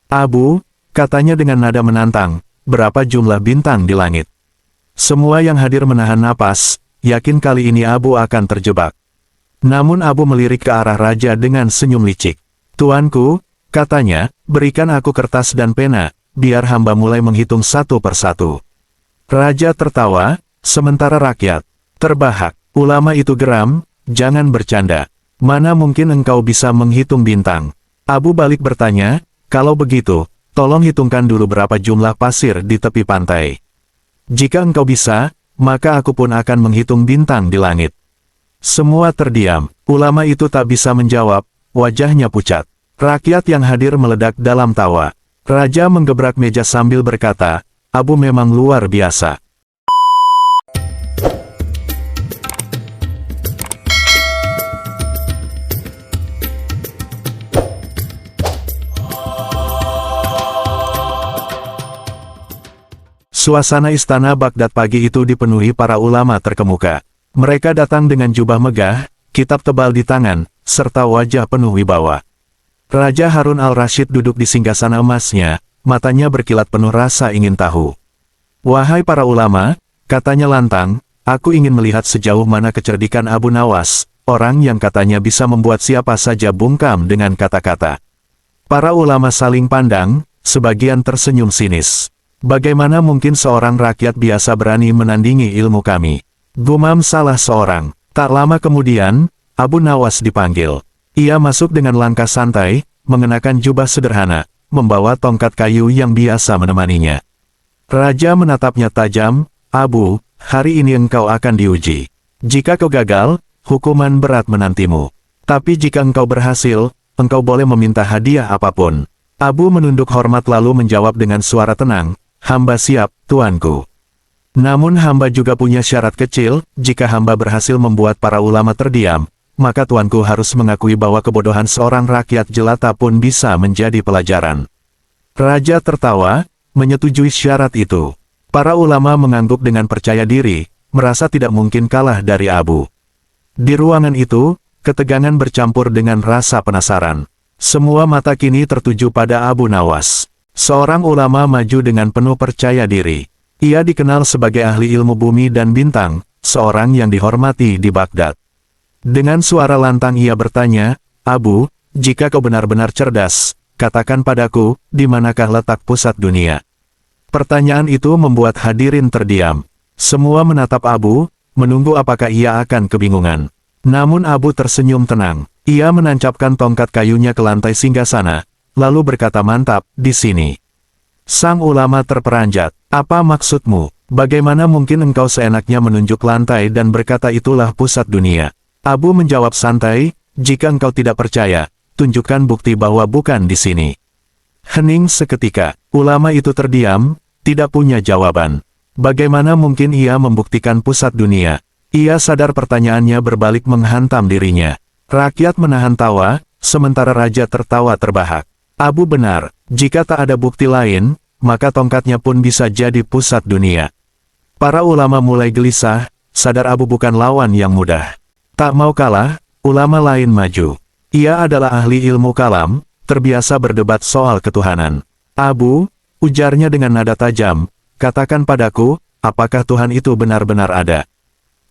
Abu, katanya dengan nada menantang, berapa jumlah bintang di langit? Semua yang hadir menahan napas, yakin kali ini Abu akan terjebak. Namun Abu melirik ke arah raja dengan senyum licik. Tuanku, katanya, berikan aku kertas dan pena, biar hamba mulai menghitung satu persatu. Raja tertawa, sementara rakyat terbahak. Ulama itu geram, jangan bercanda. Mana mungkin engkau bisa menghitung bintang? Abu balik bertanya, kalau begitu, tolong hitungkan dulu berapa jumlah pasir di tepi pantai. Jika engkau bisa, maka aku pun akan menghitung bintang di langit. Semua terdiam, ulama itu tak bisa menjawab, wajahnya pucat. Rakyat yang hadir meledak dalam tawa. Raja menggebrak meja sambil berkata, Abu memang luar biasa. Suasana istana Baghdad pagi itu dipenuhi para ulama terkemuka. Mereka datang dengan jubah megah, kitab tebal di tangan, serta wajah penuh wibawa. Raja Harun al-Rashid duduk di singgasana emasnya, matanya berkilat penuh rasa ingin tahu. Wahai para ulama, katanya lantang, aku ingin melihat sejauh mana kecerdikan Abu Nawas, orang yang katanya bisa membuat siapa saja bungkam dengan kata-kata. Para ulama saling pandang, sebagian tersenyum sinis. Bagaimana mungkin seorang rakyat biasa berani menandingi ilmu kami? Gumam salah seorang. Tak lama kemudian, Abu Nawas dipanggil. Ia masuk dengan langkah santai, mengenakan jubah sederhana, membawa tongkat kayu yang biasa menemaninya. Raja menatapnya tajam, Abu, hari ini engkau akan diuji. Jika kau gagal, hukuman berat menantimu. Tapi jika engkau berhasil, engkau boleh meminta hadiah apapun. Abu menunduk hormat lalu menjawab dengan suara tenang, hamba siap, tuanku. Namun hamba juga punya syarat kecil, jika hamba berhasil membuat para ulama terdiam, maka tuanku harus mengakui bahwa kebodohan seorang rakyat jelata pun bisa menjadi pelajaran. Raja tertawa, menyetujui syarat itu. Para ulama mengangguk dengan percaya diri, merasa tidak mungkin kalah dari Abu. Di ruangan itu, ketegangan bercampur dengan rasa penasaran. Semua mata kini tertuju pada Abu Nawas. Seorang ulama maju dengan penuh percaya diri. Ia dikenal sebagai ahli ilmu bumi dan bintang, seorang yang dihormati di Baghdad. Dengan suara lantang ia bertanya, Abu, jika kau benar-benar cerdas, katakan padaku, di manakah letak pusat dunia? Pertanyaan itu membuat hadirin terdiam. Semua menatap Abu, menunggu apakah ia akan kebingungan. Namun Abu tersenyum tenang. Ia menancapkan tongkat kayunya ke lantai singgasana, lalu berkata mantap, di sini. Sang ulama terperanjat, apa maksudmu? Bagaimana mungkin engkau seenaknya menunjuk lantai dan berkata itulah pusat dunia? Abu menjawab santai, jika engkau tidak percaya, tunjukkan bukti bahwa bukan di sini. Hening seketika, ulama itu terdiam, tidak punya jawaban. Bagaimana mungkin ia membuktikan pusat dunia? Ia sadar pertanyaannya berbalik menghantam dirinya. Rakyat menahan tawa, sementara raja tertawa terbahak. Abu benar, jika tak ada bukti lain, maka tongkatnya pun bisa jadi pusat dunia. Para ulama mulai gelisah, sadar Abu bukan lawan yang mudah. Tak mau kalah, ulama lain maju. Ia adalah ahli ilmu kalam, terbiasa berdebat soal ketuhanan. Abu, ujarnya dengan nada tajam, katakan padaku, apakah Tuhan itu benar-benar ada?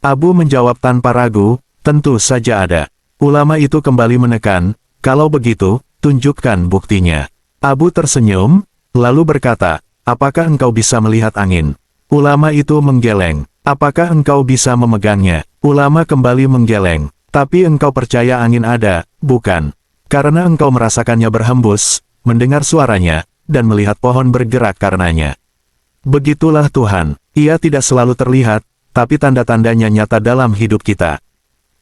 Abu menjawab tanpa ragu, tentu saja ada. Ulama itu kembali menekan, kalau begitu, tunjukkan buktinya. Abu tersenyum, lalu berkata, apakah engkau bisa melihat angin? Ulama itu menggeleng. Apakah engkau bisa memegangnya? Ulama kembali menggeleng. Tapi engkau percaya angin ada, bukan? Karena engkau merasakannya berhembus, mendengar suaranya, dan melihat pohon bergerak karenanya. Begitulah Tuhan. Ia tidak selalu terlihat, tapi tanda-tandanya nyata dalam hidup kita.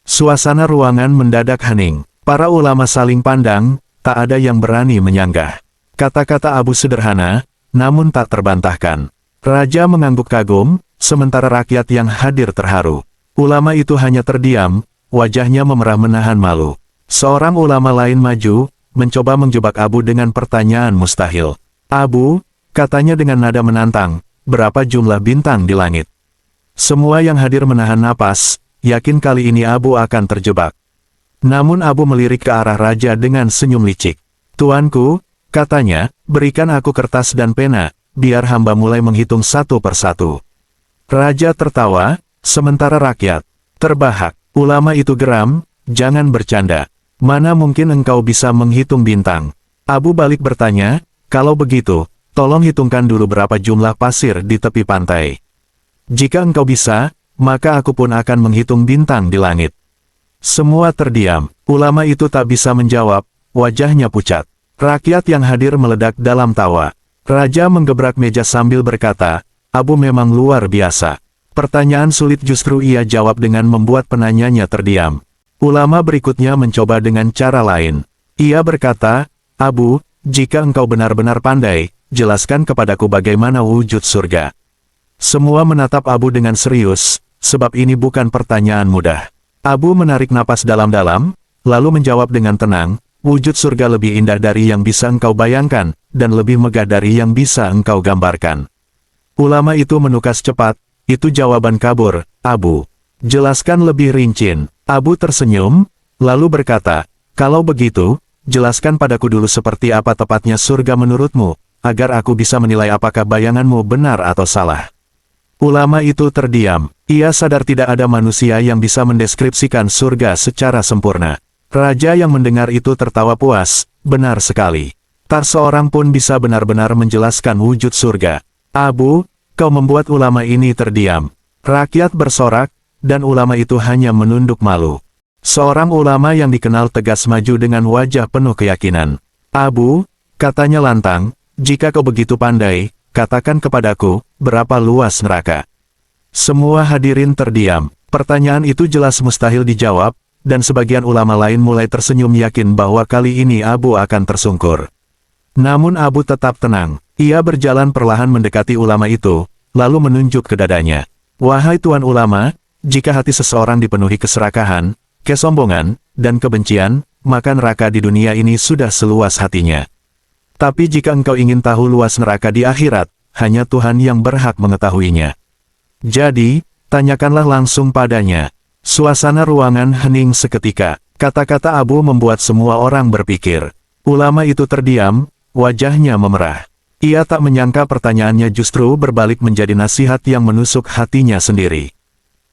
Suasana ruangan mendadak hening. Para ulama saling pandang, tak ada yang berani menyanggah. Kata-kata Abu sederhana, namun tak terbantahkan. Raja mengangguk kagum, sementara rakyat yang hadir terharu. Ulama itu hanya terdiam, wajahnya memerah menahan malu. Seorang ulama lain maju, mencoba menjebak Abu dengan pertanyaan mustahil. Abu, katanya dengan nada menantang, berapa jumlah bintang di langit? Semua yang hadir menahan napas, yakin kali ini Abu akan terjebak. Namun Abu melirik ke arah raja dengan senyum licik. Tuanku, Katanya, berikan aku kertas dan pena, biar hamba mulai menghitung satu persatu. Raja tertawa, sementara rakyat terbahak. Ulama itu geram, jangan bercanda. Mana mungkin engkau bisa menghitung bintang? Abu balik bertanya, kalau begitu, tolong hitungkan dulu berapa jumlah pasir di tepi pantai. Jika engkau bisa, maka aku pun akan menghitung bintang di langit. Semua terdiam. Ulama itu tak bisa menjawab, wajahnya pucat. Rakyat yang hadir meledak dalam tawa. Raja menggebrak meja sambil berkata, Abu memang luar biasa. Pertanyaan sulit justru ia jawab dengan membuat penanyanya terdiam. Ulama berikutnya mencoba dengan cara lain. Ia berkata, Abu, jika engkau benar-benar pandai, jelaskan kepadaku bagaimana wujud surga. Semua menatap Abu dengan serius, sebab ini bukan pertanyaan mudah. Abu menarik napas dalam-dalam, lalu menjawab dengan tenang, wujud surga lebih indah dari yang bisa engkau bayangkan, dan lebih megah dari yang bisa engkau gambarkan. Ulama itu menukas cepat, itu jawaban kabur, Abu. Jelaskan lebih rinci. Abu tersenyum, lalu berkata, kalau begitu, jelaskan padaku dulu seperti apa tepatnya surga menurutmu, agar aku bisa menilai apakah bayanganmu benar atau salah. Ulama itu terdiam, ia sadar tidak ada manusia yang bisa mendeskripsikan surga secara sempurna. Raja yang mendengar itu tertawa puas, benar sekali. Tak seorang pun bisa benar-benar menjelaskan wujud surga. Abu, kau membuat ulama ini terdiam. Rakyat bersorak, dan ulama itu hanya menunduk malu. Seorang ulama yang dikenal tegas maju dengan wajah penuh keyakinan. Abu, katanya lantang, jika kau begitu pandai, katakan kepadaku, berapa luas neraka? Semua hadirin terdiam. Pertanyaan itu jelas mustahil dijawab, dan sebagian ulama lain mulai tersenyum yakin bahwa kali ini Abu akan tersungkur. Namun Abu tetap tenang. Ia berjalan perlahan mendekati ulama itu, lalu menunjuk ke dadanya. Wahai Tuan Ulama, jika hati seseorang dipenuhi keserakahan, kesombongan, dan kebencian, maka neraka di dunia ini sudah seluas hatinya. Tapi jika engkau ingin tahu luas neraka di akhirat, hanya Tuhan yang berhak mengetahuinya. Jadi, tanyakanlah langsung padanya. Suasana ruangan hening seketika. Kata-kata Abu membuat semua orang berpikir. Ulama itu terdiam, wajahnya memerah. Ia tak menyangka pertanyaannya justru berbalik menjadi nasihat yang menusuk hatinya sendiri.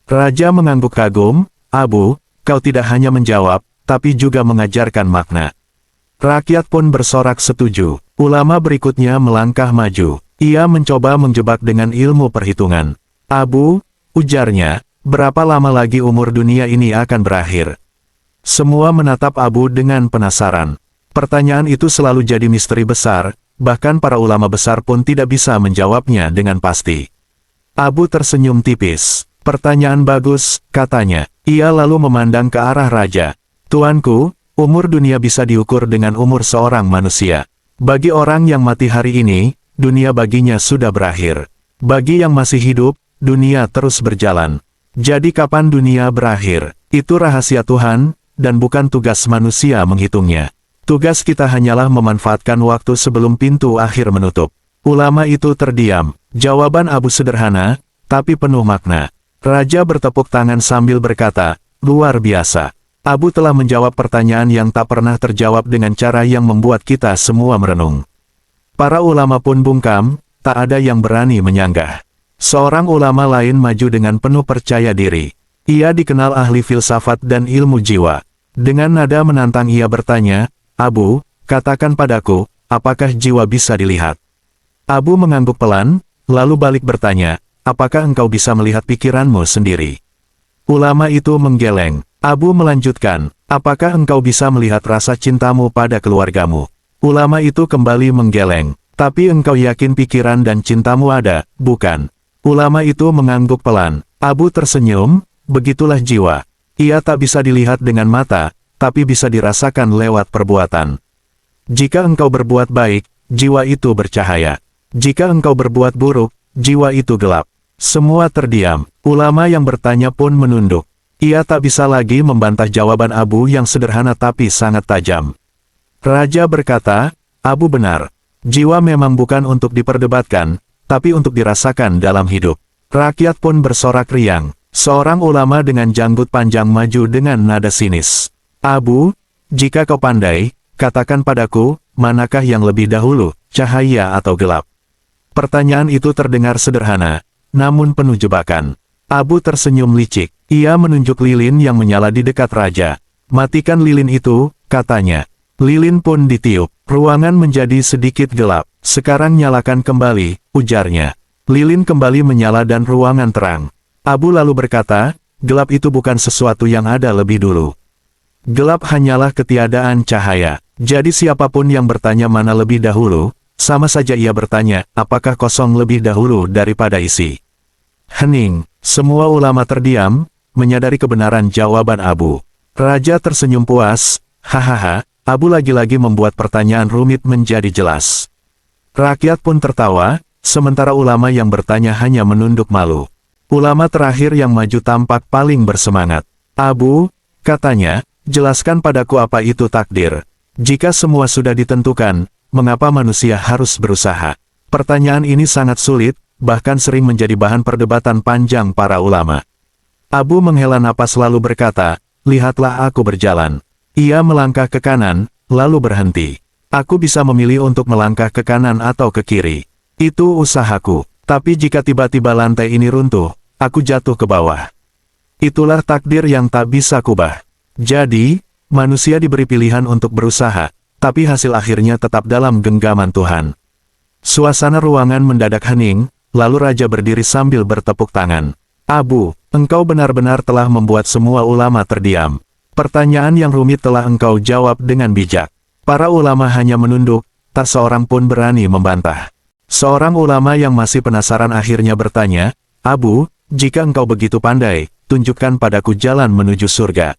Raja mengangguk kagum, Abu, kau tidak hanya menjawab, tapi juga mengajarkan makna. Rakyat pun bersorak setuju. Ulama berikutnya melangkah maju. Ia mencoba menjebak dengan ilmu perhitungan. Abu, ujarnya, berapa lama lagi umur dunia ini akan berakhir? Semua menatap Abu dengan penasaran. Pertanyaan itu selalu jadi misteri besar, bahkan para ulama besar pun tidak bisa menjawabnya dengan pasti. Abu tersenyum tipis. Pertanyaan bagus, katanya. Ia lalu memandang ke arah raja. Tuanku, umur dunia bisa diukur dengan umur seorang manusia. Bagi orang yang mati hari ini, dunia baginya sudah berakhir. Bagi yang masih hidup, dunia terus berjalan. Jadi kapan dunia berakhir? Itu rahasia Tuhan, dan bukan tugas manusia menghitungnya. Tugas kita hanyalah memanfaatkan waktu sebelum pintu akhir menutup. Ulama itu terdiam. Jawaban Abu sederhana, tapi penuh makna. Raja bertepuk tangan sambil berkata, luar biasa. Abu telah menjawab pertanyaan yang tak pernah terjawab dengan cara yang membuat kita semua merenung. Para ulama pun bungkam, tak ada yang berani menyanggah. Seorang ulama lain maju dengan penuh percaya diri. Ia dikenal ahli filsafat dan ilmu jiwa. Dengan nada menantang ia bertanya, Abu, katakan padaku, apakah jiwa bisa dilihat? Abu mengangguk pelan, lalu balik bertanya, apakah engkau bisa melihat pikiranmu sendiri? Ulama itu menggeleng. Abu melanjutkan, apakah engkau bisa melihat rasa cintamu pada keluargamu? Ulama itu kembali menggeleng. Tapi engkau yakin pikiran dan cintamu ada, bukan? Ulama itu mengangguk pelan. Abu tersenyum, begitulah jiwa. Ia tak bisa dilihat dengan mata, tapi bisa dirasakan lewat perbuatan. Jika engkau berbuat baik, jiwa itu bercahaya. Jika engkau berbuat buruk, jiwa itu gelap. Semua terdiam. Ulama yang bertanya pun menunduk. Ia tak bisa lagi membantah jawaban Abu yang sederhana tapi sangat tajam. Raja berkata, Abu benar. Jiwa memang bukan untuk diperdebatkan, tapi untuk dirasakan dalam hidup. Rakyat pun bersorak riang. Seorang ulama dengan janggut panjang maju dengan nada sinis. Abu, jika kau pandai, katakan padaku, manakah yang lebih dahulu, cahaya atau gelap? Pertanyaan itu terdengar sederhana, namun penuh jebakan. Abu tersenyum licik. Ia menunjuk lilin yang menyala di dekat raja. Matikan lilin itu, katanya. Lilin pun ditiup. Ruangan menjadi sedikit gelap. Sekarang nyalakan kembali, ujarnya. Lilin kembali menyala dan ruangan terang. Abu lalu berkata, gelap itu bukan sesuatu yang ada lebih dulu. Gelap hanyalah ketiadaan cahaya. Jadi siapapun yang bertanya mana lebih dahulu, sama saja ia bertanya, apakah kosong lebih dahulu daripada isi. Hening. Semua ulama terdiam, menyadari kebenaran jawaban Abu. Raja tersenyum puas, hahaha, Abu lagi-lagi membuat pertanyaan rumit menjadi jelas. Rakyat pun tertawa, sementara ulama yang bertanya hanya menunduk malu. Ulama terakhir yang maju tampak paling bersemangat. Abu, katanya, jelaskan padaku apa itu takdir. Jika semua sudah ditentukan, mengapa manusia harus berusaha? Pertanyaan ini sangat sulit, bahkan sering menjadi bahan perdebatan panjang para ulama. Abu menghela napas lalu berkata, lihatlah aku berjalan. Ia melangkah ke kanan, lalu berhenti. Aku bisa memilih untuk melangkah ke kanan atau ke kiri. Itu usahaku. Tapi jika tiba-tiba lantai ini runtuh, aku jatuh ke bawah. Itulah takdir yang tak bisa kubah. Jadi, manusia diberi pilihan untuk berusaha, tapi hasil akhirnya tetap dalam genggaman Tuhan. Suasana ruangan mendadak hening, lalu raja berdiri sambil bertepuk tangan. Abu, engkau benar-benar telah membuat semua ulama terdiam. Pertanyaan yang rumit telah engkau jawab dengan bijak. Para ulama hanya menunduk, tak seorang pun berani membantah. Seorang ulama yang masih penasaran akhirnya bertanya, Abu, jika engkau begitu pandai, tunjukkan padaku jalan menuju surga.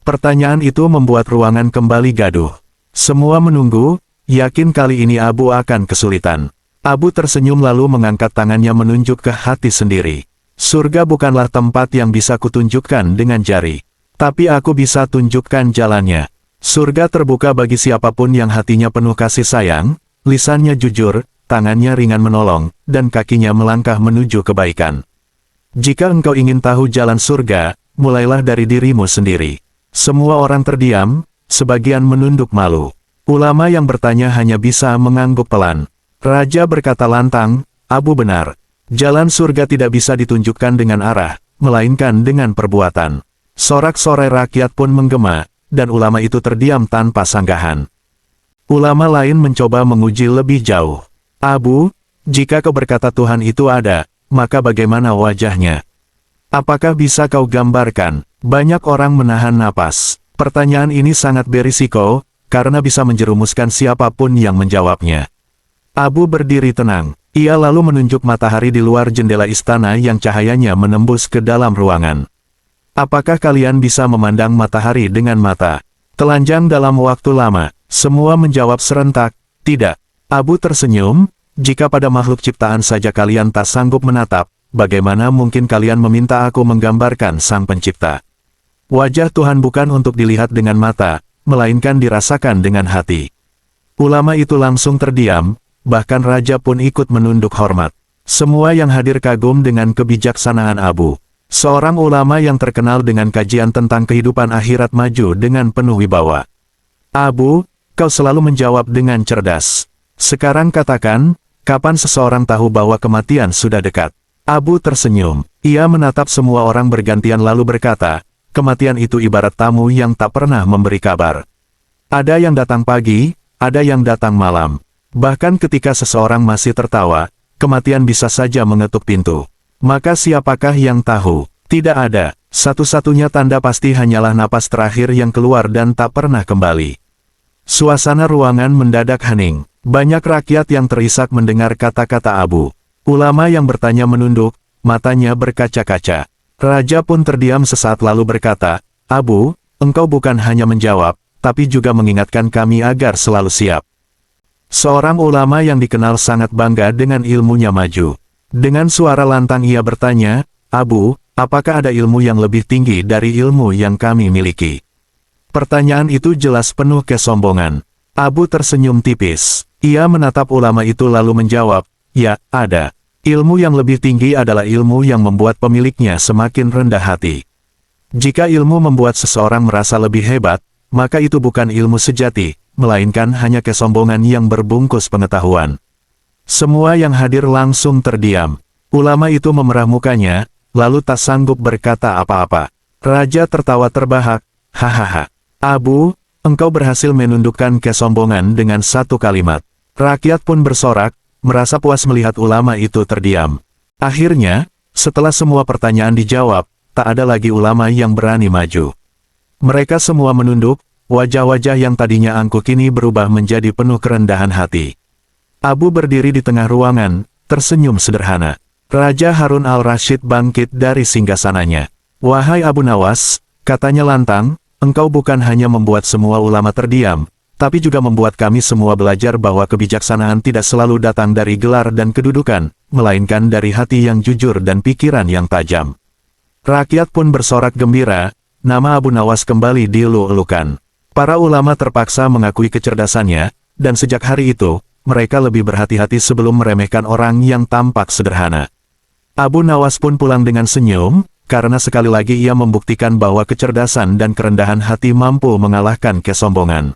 Pertanyaan itu membuat ruangan kembali gaduh. Semua menunggu, yakin kali ini Abu akan kesulitan. Abu tersenyum lalu mengangkat tangannya menunjuk ke hati sendiri. Surga bukanlah tempat yang bisa kutunjukkan dengan jari. Tapi aku bisa tunjukkan jalannya. Surga terbuka bagi siapapun yang hatinya penuh kasih sayang, lisannya jujur, tangannya ringan menolong, dan kakinya melangkah menuju kebaikan. Jika engkau ingin tahu jalan surga, mulailah dari dirimu sendiri. Semua orang terdiam, sebagian menunduk malu. Ulama yang bertanya hanya bisa mengangguk pelan. Raja berkata lantang, Abu benar. Jalan surga tidak bisa ditunjukkan dengan arah, melainkan dengan perbuatan. Sorak-sorai rakyat pun menggema, dan ulama itu terdiam tanpa sanggahan. Ulama lain mencoba menguji lebih jauh. Abu, jika kau berkata Tuhan itu ada, maka bagaimana wajahnya? Apakah bisa kau gambarkan? Banyak orang menahan napas. Pertanyaan ini sangat berisiko, karena bisa menjerumuskan siapapun yang menjawabnya. Abu berdiri tenang. Ia lalu menunjuk matahari di luar jendela istana yang cahayanya menembus ke dalam ruangan. Apakah kalian bisa memandang matahari dengan mata telanjang dalam waktu lama? Semua menjawab serentak, tidak. Abu tersenyum, jika pada makhluk ciptaan saja kalian tak sanggup menatap, bagaimana mungkin kalian meminta aku menggambarkan Sang Pencipta? Wajah Tuhan bukan untuk dilihat dengan mata, melainkan dirasakan dengan hati. Ulama itu langsung terdiam, bahkan raja pun ikut menunduk hormat. Semua yang hadir kagum dengan kebijaksanaan Abu. Seorang ulama yang terkenal dengan kajian tentang kehidupan akhirat maju dengan penuh wibawa. Abu, kau selalu menjawab dengan cerdas. Sekarang katakan, kapan seseorang tahu bahwa kematian sudah dekat? Abu tersenyum. Ia menatap semua orang bergantian lalu berkata, kematian itu ibarat tamu yang tak pernah memberi kabar. Ada yang datang pagi, ada yang datang malam. Bahkan ketika seseorang masih tertawa, kematian bisa saja mengetuk pintu. Maka siapakah yang tahu? Tidak ada. Satu-satunya tanda pasti hanyalah napas terakhir yang keluar dan tak pernah kembali. Suasana ruangan mendadak hening. Banyak rakyat yang terisak mendengar kata-kata Abu. Ulama yang bertanya menunduk, matanya berkaca-kaca. Raja pun terdiam sesaat lalu berkata, Abu, engkau bukan hanya menjawab, tapi juga mengingatkan kami agar selalu siap. Seorang ulama yang dikenal sangat bangga dengan ilmunya maju. Dengan suara lantang ia bertanya, Abu, apakah ada ilmu yang lebih tinggi dari ilmu yang kami miliki? Pertanyaan itu jelas penuh kesombongan. Abu tersenyum tipis. Ia menatap ulama itu lalu menjawab, ya, ada. Ilmu yang lebih tinggi adalah ilmu yang membuat pemiliknya semakin rendah hati. Jika ilmu membuat seseorang merasa lebih hebat, maka itu bukan ilmu sejati, melainkan hanya kesombongan yang berbungkus pengetahuan. Semua yang hadir langsung terdiam. Ulama itu memerah mukanya, lalu tak sanggup berkata apa-apa. Raja tertawa terbahak, hahaha. Abu, engkau berhasil menundukkan kesombongan dengan satu kalimat. Rakyat pun bersorak, merasa puas melihat ulama itu terdiam. Akhirnya, setelah semua pertanyaan dijawab, tak ada lagi ulama yang berani maju. Mereka semua menunduk, wajah-wajah yang tadinya angkuh kini berubah menjadi penuh kerendahan hati. Abu berdiri di tengah ruangan, tersenyum sederhana. Raja Harun al-Rasyid bangkit dari singgasananya. Wahai Abu Nawas, katanya lantang, engkau bukan hanya membuat semua ulama terdiam, tapi juga membuat kami semua belajar bahwa kebijaksanaan tidak selalu datang dari gelar dan kedudukan, melainkan dari hati yang jujur dan pikiran yang tajam. Rakyat pun bersorak gembira, nama Abu Nawas kembali dielu-elukan. Para ulama terpaksa mengakui kecerdasannya, dan sejak hari itu, mereka lebih berhati-hati sebelum meremehkan orang yang tampak sederhana. Abu Nawas pun pulang dengan senyum, karena sekali lagi ia membuktikan bahwa kecerdasan dan kerendahan hati mampu mengalahkan kesombongan.